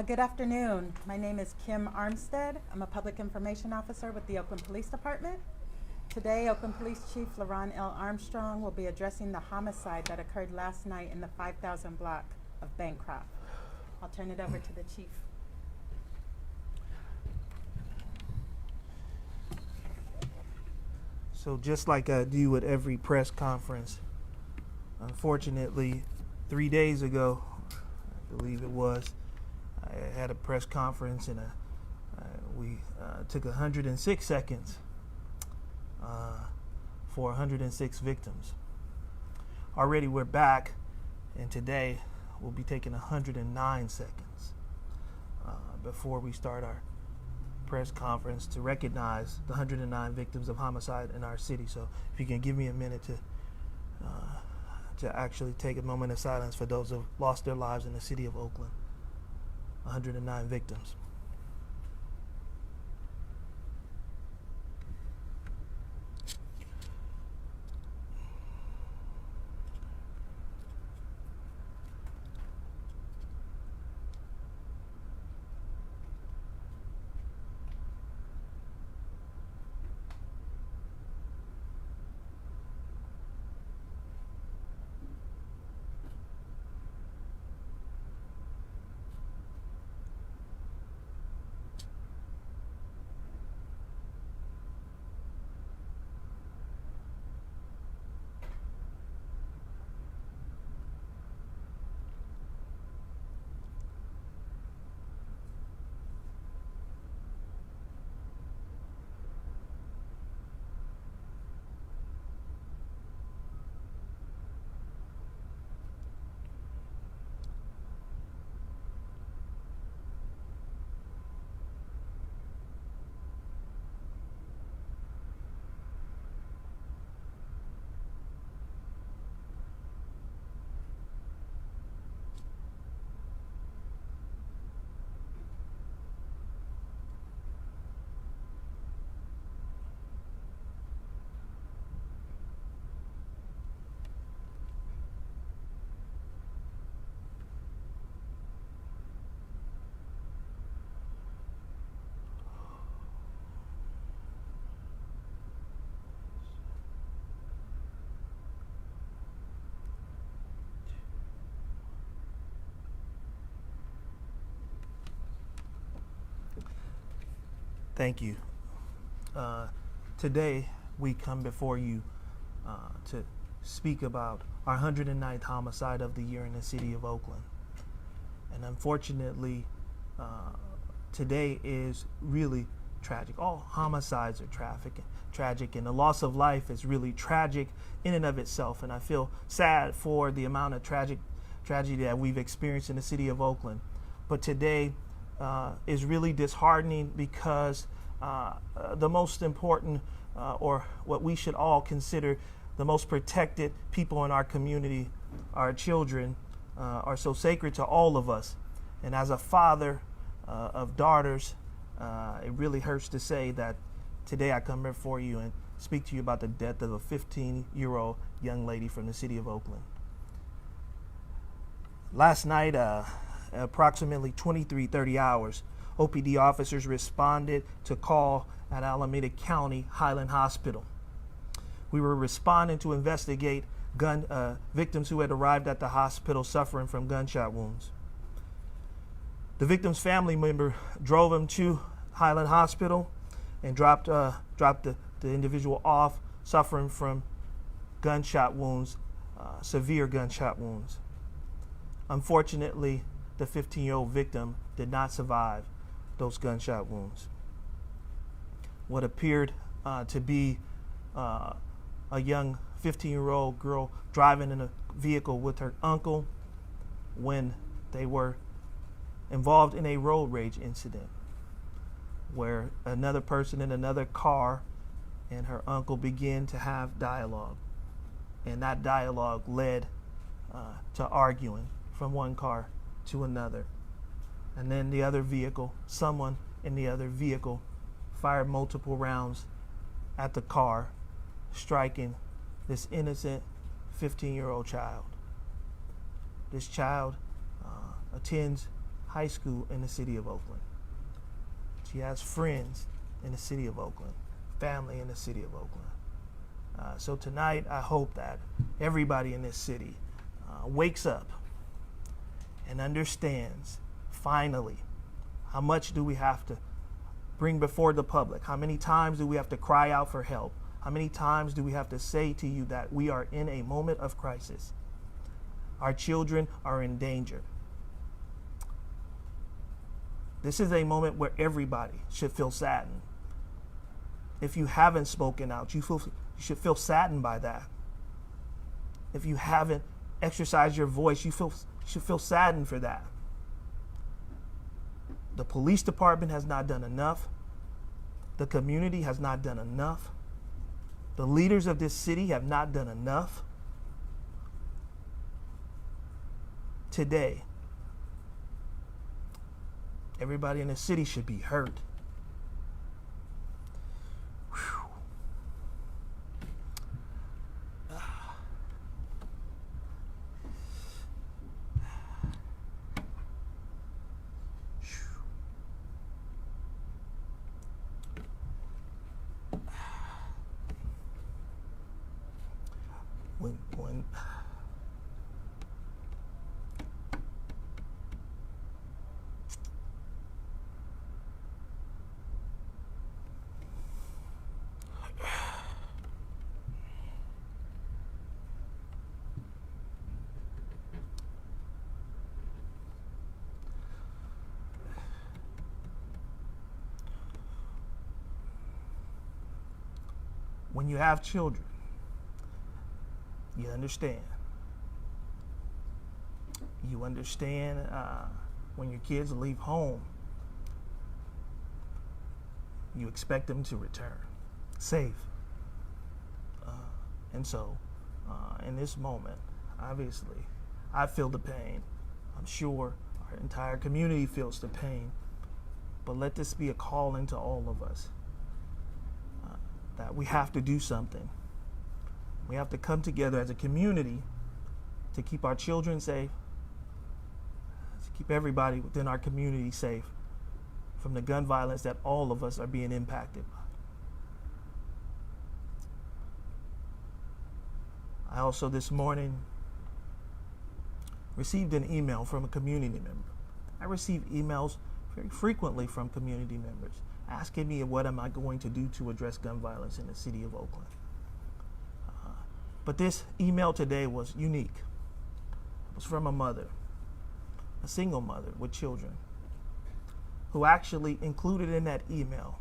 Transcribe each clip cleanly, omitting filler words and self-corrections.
Good afternoon. My name is Kim Armstead. I'm a public information officer with the Oakland Police Department. Today, Oakland Police Chief LeRonne L. Armstrong will be addressing the homicide that occurred last night in the 5000 block of Bancroft. I'll turn it over to the chief. So just like I do at every press conference, unfortunately, 3 days ago, I believe it was, I had a press conference and we took 106 seconds for 106 victims. Already we're back, and today we'll be taking 109 seconds before we start our press conference to recognize the 109 victims of homicide in our city. So if you can give me a minute to actually take a moment of silence for those who have lost their lives in the city of Oakland. 109 victims. Thank you. Today, we come before you to speak about our 109th homicide of the year in the city of Oakland. And unfortunately, today is really tragic. All homicides are tragic, and the loss of life is really tragic in and of itself. And I feel sad for the amount of tragedy that we've experienced in the city of Oakland. But today, is really disheartening because the most important or what we should all consider the most protected people in our community, our children, are so sacred to all of us. And as a father of daughters, it really hurts to say that today I come before you and speak to you about the death of a 15-year-old young lady from the city of Oakland. Last night, approximately 23:30 hours, OPD officers responded to call at Alameda County Highland Hospital. We were responding to investigate victims who had arrived at the hospital suffering from gunshot wounds. The victim's family member drove him to Highland Hospital and dropped the individual off suffering from gunshot wounds, severe gunshot wounds. Unfortunately, the 15-year-old victim did not survive those gunshot wounds. What appeared to be a young 15-year-old girl driving in a vehicle with her uncle when they were involved in a road rage incident where another person in another car and her uncle began to have dialogue. And that dialogue led to arguing from one car to another. And then the other vehicle, someone in the other vehicle fired multiple rounds at the car, striking this innocent 15-year-old child. This child attends high school in the city of Oakland. She has friends in the city of Oakland, family in the city of Oakland. So tonight, I hope that everybody in this city wakes up and understands, finally, how much do we have to bring before the public? How many times do we have to cry out for help? How many times do we have to say to you that we are in a moment of crisis? Our children are in danger. This is a moment where everybody should feel saddened. If you haven't spoken out, you should feel saddened by that. If you haven't exercised your voice, you should feel saddened for that. The police department has not done enough. The community has not done enough. The leaders of this city have not done enough. Today, everybody in the city should be heard. When you have children, you understand. You understand when your kids leave home, you expect them to return safe. And so, in this moment, obviously, I feel the pain. I'm sure our entire community feels the pain. But let this be a calling to all of us. That we have to do something. We have to come together as a community to keep our children safe, to keep everybody within our community safe from the gun violence that all of us are being impacted by. I also this morning received an email from a community member. I receive emails very frequently from community members asking me what am I going to do to address gun violence in the city of Oakland. But this email today was unique. It was from a mother, a single mother with children, who actually included in that email,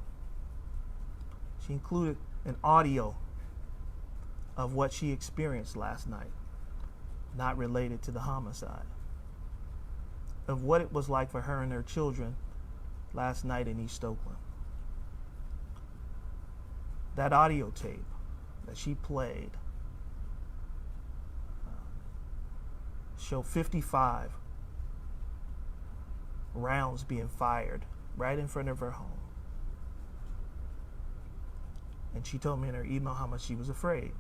she included an audio of what she experienced last night, not related to the homicide, of what it was like for her and her children last night in East Oakland. That audio tape that she played showed 55 rounds being fired right in front of her home. And she told me in her email how much she was afraid.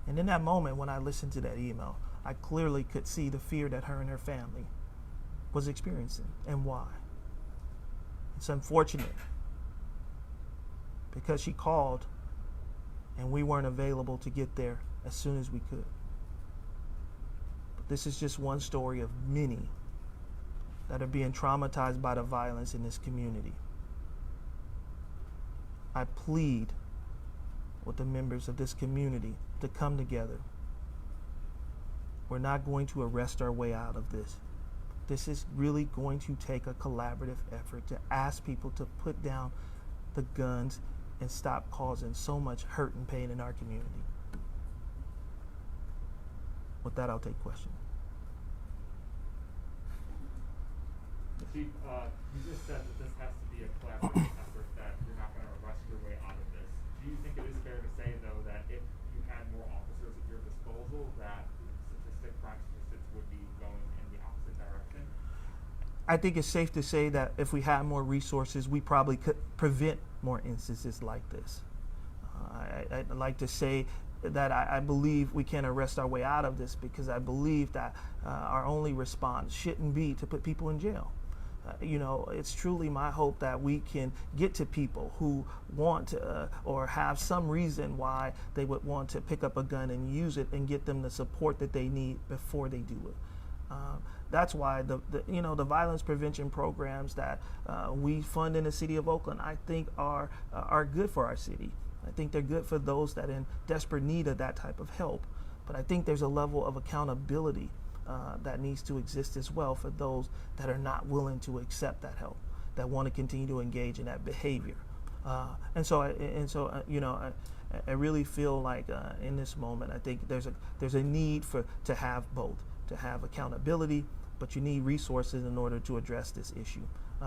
And in that moment when I listened to that email, I clearly could see the fear that her and her family was experiencing and why. It's unfortunate because she called and we weren't available to get there as soon as we could. But this is just one story of many that are being traumatized by the violence in this community. I plead with the members of this community to come together. We're not going to arrest our way out of this. This is really going to take a collaborative effort to ask people to put down the guns and stop causing so much hurt and pain in our community. With that, I'll take questions. Chief, you just said that this has to be a collaborative effort, that you're not going to rush your way out of this. Do you think it is fair to say, though, that if you had more officers at your disposal, that crime statistics would be going in the opposite direction? I think it's safe to say that if we had more resources, we probably could prevent more instances like this. I'd like to say that I believe we can arrest our way out of this because I believe that our only response shouldn't be to put people in jail. it's truly my hope that we can get to people who want or have some reason why they would want to pick up a gun and use it, and get them the support that they need before they do it. That's why the violence prevention programs that we fund in the city of Oakland, I think are good for our city. I think they're good for those that are in desperate need of that type of help. But I think there's a level of accountability that needs to exist as well for those that are not willing to accept that help, that want to continue to engage in that behavior. I really feel like in this moment, I think there's a need to have both, to have accountability, but you need resources in order to address this issue.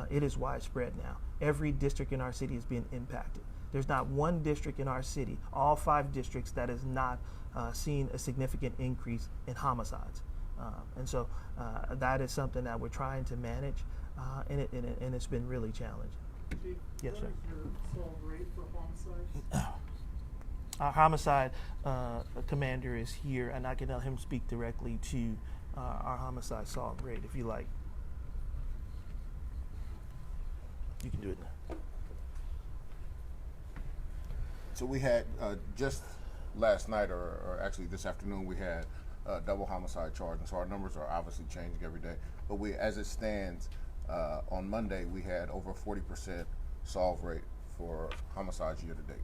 It is widespread now. Every district in our city is being impacted. There's not one district in our city, all 5 districts, that has not seen a significant increase in homicides. That is something that we're trying to manage, and it's been really challenging. Chief, Yes, sir. what is your solve rate for homicides? Our homicide commander is here, and I can let him speak directly to our homicide solve rate if you like. You can do it now. So we had just last night, or actually this afternoon, we had double homicide charge, and so our numbers are obviously changing every day. But as it stands, on Monday we had over 40% solve rate for homicides year to date.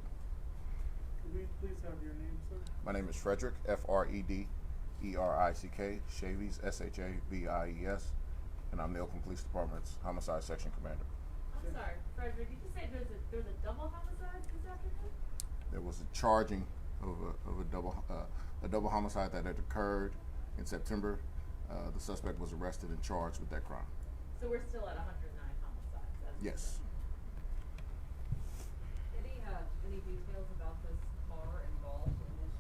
Could we please have your name, sir? My name is Frederick, Frederick, Shavies, Shavies, and I'm the Oakland Police Department's Homicide Section Commander. I'm sorry, Frederick, did you say there's a double homicide this afternoon? There was a charging of a double homicide that had occurred in September. The suspect was arrested and charged with that crime. So we're still at 109 homicides. Yes. Any details about this car involved in this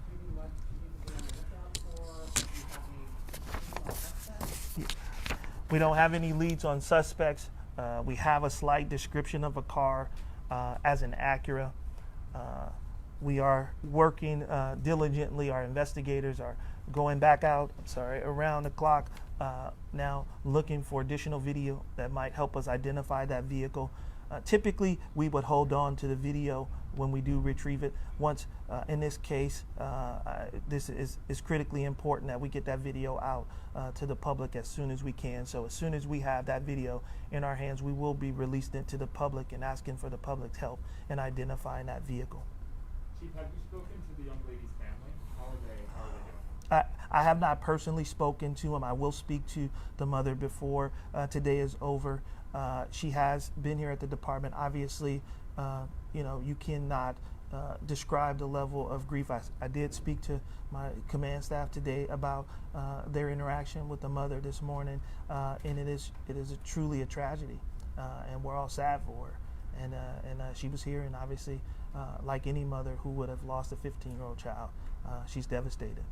shooting? What you need to be on the lookout for? Do you have any suspects? We don't have any leads on suspects. We have a slight description of a car as an Acura. We are working diligently. Our investigators are going back out, around the clock now, looking for additional video that might help us identify that vehicle. Typically, we would hold on to the video when we do retrieve it. Once, in this case, this is critically important that we get that video out to the public as soon as we can. So as soon as we have that video in our hands, we will be releasing it to the public and asking for the public's help in identifying that vehicle. Chief, have you spoken to the young lady's family? How are they doing? I have not personally spoken to him. I will speak to the mother before today is over. She has been here at the department. Obviously, you cannot describe the level of grief. I did speak to my command staff today about their interaction with the mother this morning, and it is truly a tragedy, and we're all sad for her. And she was here, and obviously, like any mother who would have lost a 15-year-old child, she's devastated.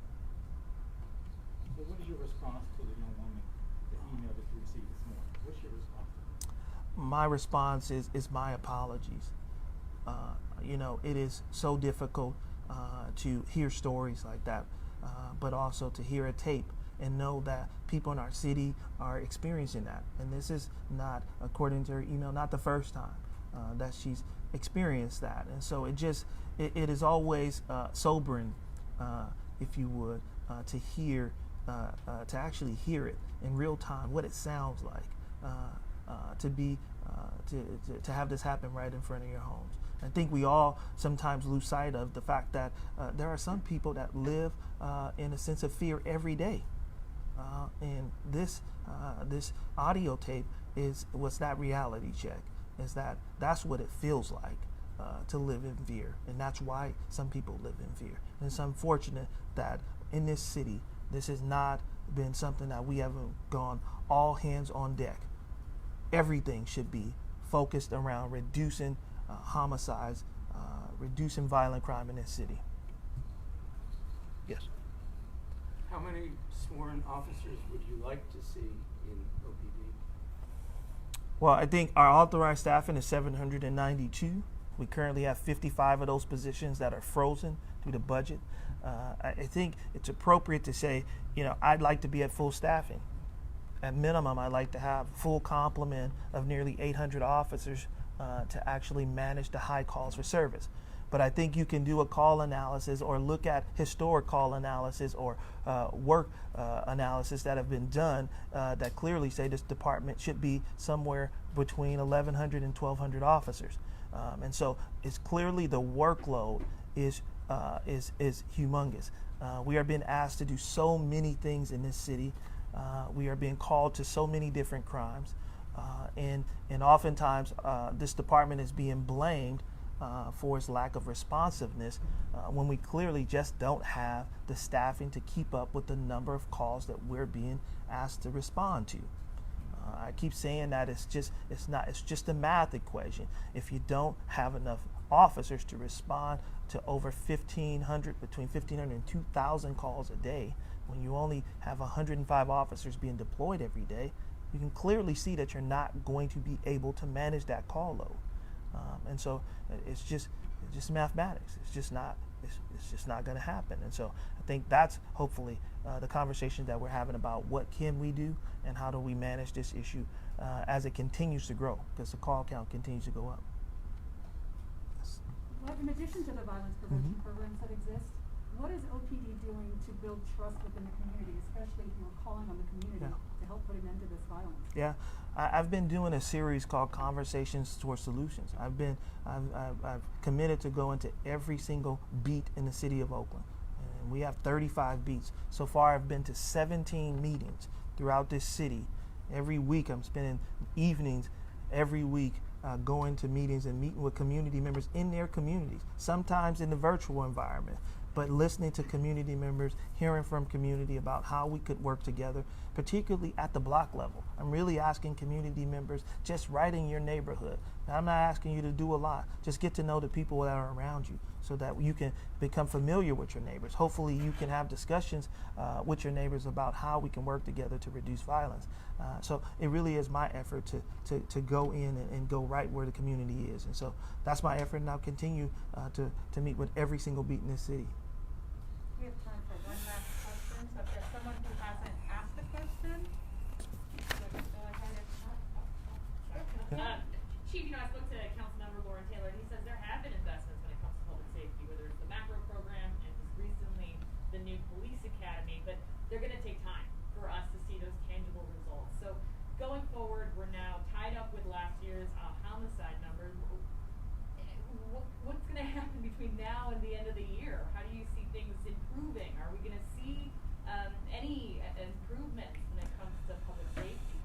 So what is your response to the young woman, the email that you received this morning? What's your response? My response is my apologies. It is so difficult to hear stories like that, but also to hear a tape and know that people in our city are experiencing that. And this is not, according to her email, not the first time that she's experienced that. And so it is always sobering, if you would, to hear, to actually hear it in real time, what it sounds like, to have this happen right in front of your homes. I think we all sometimes lose sight of the fact that there are some people that live in a sense of fear every day, and this audio tape was that reality check. That's what it feels like to live in fear, and that's why some people live in fear. And it's unfortunate that in this city, this has not been something that we haven't gone all hands on deck. Everything should be focused around reducing homicides, reducing violent crime in this city. Yes. How many sworn officers would you like to see in OPD? Well, I think our authorized staffing is 792. We currently have 55 of those positions that are frozen through the budget. I think it's appropriate to say, I'd like to be at full staffing. at minimum, I'd like to have full complement of nearly 800 officers to actually manage the high calls for service. But I think you can do a call analysis or look at historic call analysis or work analysis that have been done that clearly say this department should be somewhere between 1,100 and 1,200 officers. And so it's clearly the workload is humongous. We are being asked to do so many things in this city. We are being called to so many different crimes. And oftentimes this department is being blamed for its lack of responsiveness when we clearly just don't have the staffing to keep up with the number of calls that we're being asked to respond to. I keep saying that it's just a math equation. If you don't have enough officers to respond to over 1,500, between 1,500 and 2,000 calls a day, when you only have 105 officers being deployed every day, you can clearly see that you're not going to be able to manage that call load. And so it's just mathematics. It's just not going to happen. And so I think that's hopefully the conversation that we're having about what can we do and how do we manage this issue as it continues to grow, because the call count continues to go up. Well, in addition to the violence prevention programs that exist, what is OPD doing to build trust within the community, especially if you're calling on the community to help put an end to this violence? Yeah, I've been doing a series called Conversations Towards Solutions. I've committed to go into every single beat in the city of Oakland, and we have 35 beats. So far, I've been to 17 meetings throughout this city. Every week, I'm spending evenings every week going to meetings and meeting with community members in their communities, sometimes in the virtual environment, but listening to community members, hearing from community about how we could work together, particularly at the block level. I'm really asking community members just right in your neighborhood. Now, I'm not asking you to do a lot. Just get to know the people that are around you so that you can become familiar with your neighbors. Hopefully you can have discussions with your neighbors about how we can work together to reduce violence. So it really is my effort to go in and go right where the community is. And so that's my effort, and I'll continue to meet with every single beat in this city. We have time for one last question, so if there's someone who hasn't asked a question, go ahead and. Chief, I spoke to Councilmember LeRonne Taylor, and he says there have been investments when it comes to public safety, whether it's the macro program and just recently the new police academy, but they're going to take time for us to see those tangible results. So going forward, we're now tied up with last year's homicide numbers. What's going to happen between now and the end of the year? How do you see things improving? Are we going to see any improvements when it comes to public safety?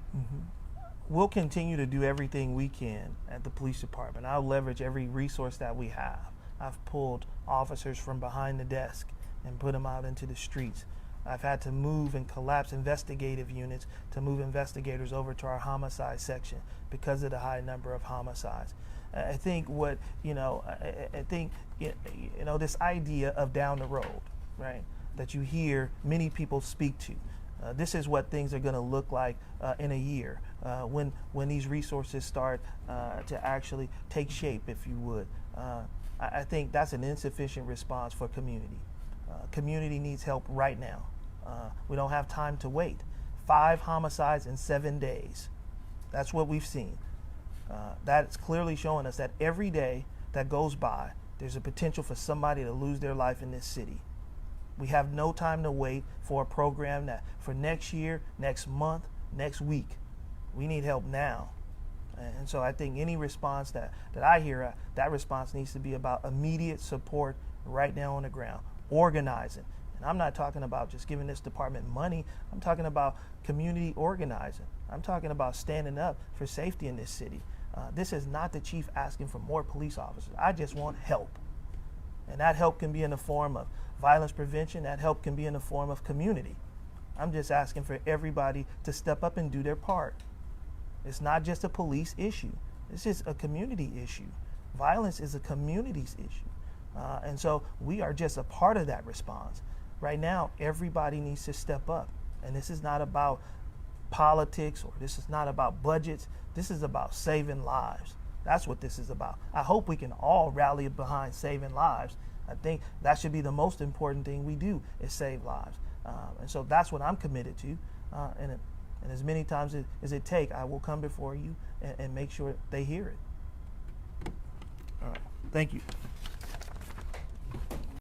We'll continue to do everything we can at the police department. I'll leverage every resource that we have. I've pulled officers from behind the desk and put them out into the streets. I've had to move and collapse investigative units to move investigators over to our homicide section because of the high number of homicides. I think this idea of down the road, right, that you hear many people speak to. This is what things are going to look like in a year when these resources start to actually take shape, if you would. I think that's an insufficient response for community. Community needs help right now. We don't have time to wait. 5 homicides in 7 days. That's what we've seen. That's clearly showing us that every day that goes by, there's a potential for somebody to lose their life in this city. We have no time to wait for a program that for next year, next month, next week. We need help now. And so I think any response that I hear, that response needs to be about immediate support right now on the ground, organizing. And I'm not talking about just giving this department money. I'm talking about community organizing. I'm talking about standing up for safety in this city. This is not the chief asking for more police officers. I just want help. And that help can be in the form of violence prevention. That help can be in the form of community. I'm just asking for everybody to step up and do their part. It's not just a police issue. It's just a community issue. Violence is a community's issue. And so we are just a part of that response. Right now, everybody needs to step up. And this is not about politics, or this is not about budgets. This is about saving lives. That's what this is about. I hope we can all rally behind saving lives. I think that should be the most important thing we do, is save lives. And so that's what I'm committed to. And And as many times as it take, I will come before you and make sure they hear it. All right. Thank you.